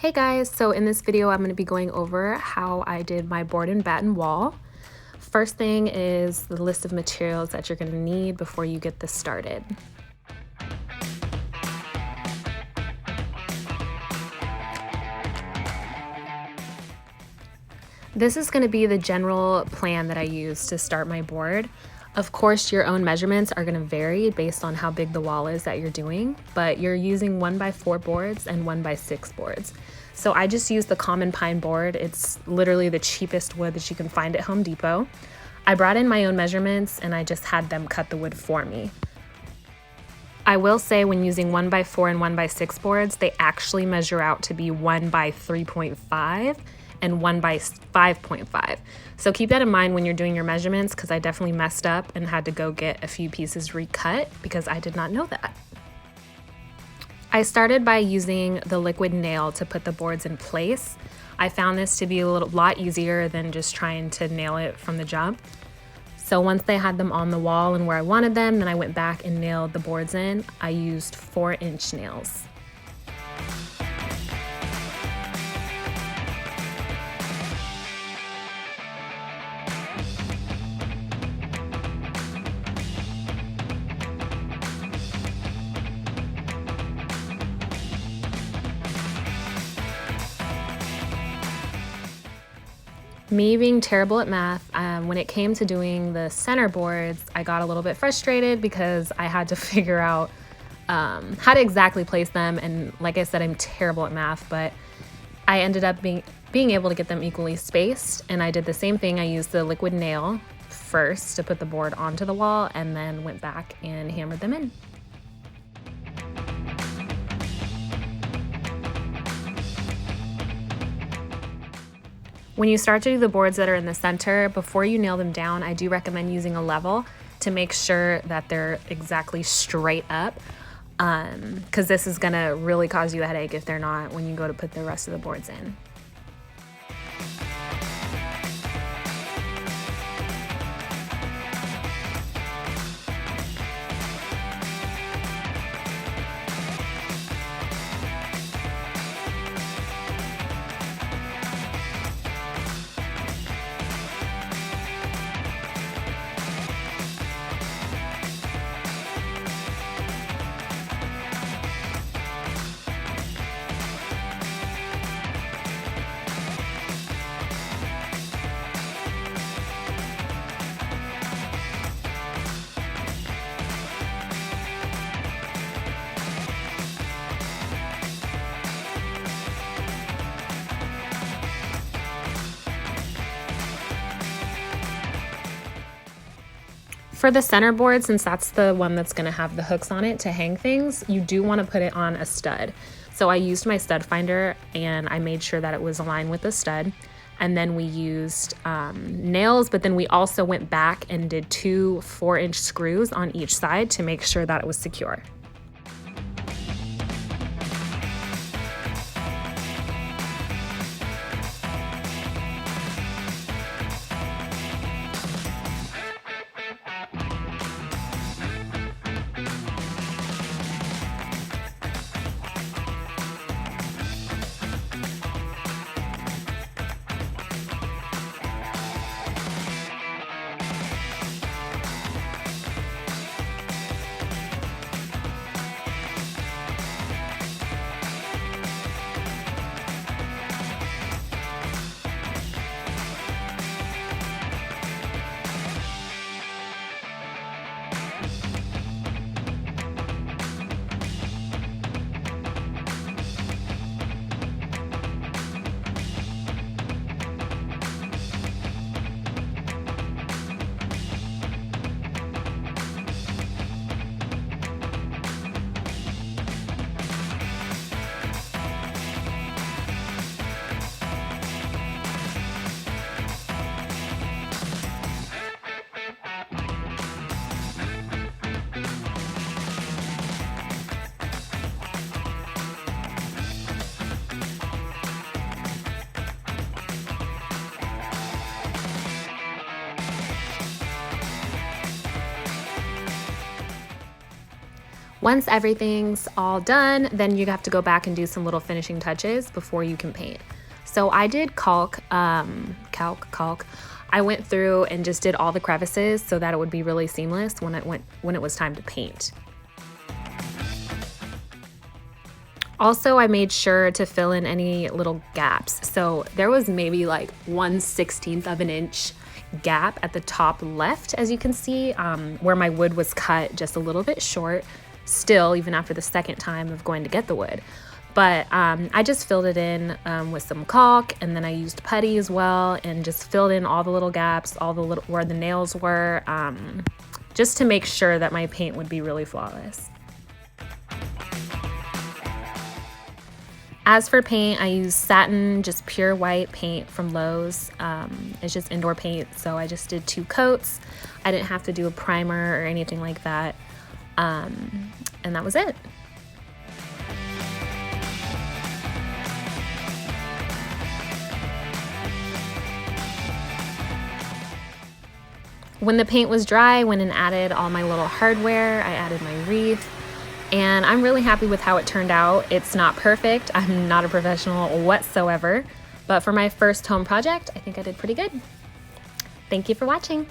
Hey guys, so in this video I'm going to be going over how I did my board and batten wall. First thing is the list of materials that you're going to need before you get this started. This is going to be the general plan that I use to start my board. Of course, your own measurements are going to vary based on how big the wall is that you're doing, but you're using 1x4 boards and 1x6 boards. So I just used the common pine board. It's literally the cheapest wood that you can find at Home Depot. I brought in my own measurements and I just had them cut the wood for me. I will say when using 1x4 and 1x6 boards, they actually measure out to be 1x3.5 and 1x5.5. So keep that in mind when you're doing your measurements, because I definitely messed up and had to go get a few pieces recut because I did not know that. I started by using the liquid nail to put the boards in place. I found this to be a lot easier than just trying to nail it from the jump. So once they had them on the wall and where I wanted them, then I went back and nailed the boards in. I used 4-inch nails. Me being terrible at math, when it came to doing the center boards, I got a little bit frustrated because I had to figure out how to exactly place them. And like I said, I'm terrible at math, but I ended up being able to get them equally spaced. And I did the same thing. I used the liquid nail first to put the board onto the wall and then went back and hammered them in. When you start to do the boards that are in the center, before you nail them down, I do recommend using a level to make sure that they're exactly straight up, because this is gonna really cause you a headache if they're not when you go to put the rest of the boards in. For the center board, since that's the one that's going to have the hooks on it to hang things, you do want to put it on a stud. So I used my stud finder and I made sure that it was aligned with the stud. And then we used nails, but then we also went back and did 2 4-inch screws on each side to make sure that it was secure. Once everything's all done, then you have to go back and do some little finishing touches before you can paint. So I did caulk. I went through and just did all the crevices so that it would be really seamless when it was time to paint. Also, I made sure to fill in any little gaps. So there was maybe like 1/16 of an inch gap at the top left, as you can see, where my wood was cut just a little bit short still, even after the second time of going to get the wood. But I just filled it in with some caulk, and then I used putty as well and just filled in all the little gaps, all the little where the nails were, just to make sure that my paint would be really flawless. As for paint, I use satin, just pure white paint from Lowe's. It's just indoor paint, so I just did 2 coats. I didn't have to do a primer or anything like that. And that was it. When the paint was dry, I went and added all my little hardware. I added my wreath. And I'm really happy with how it turned out. It's not perfect. I'm not a professional whatsoever. But for my first home project, I think I did pretty good. Thank you for watching.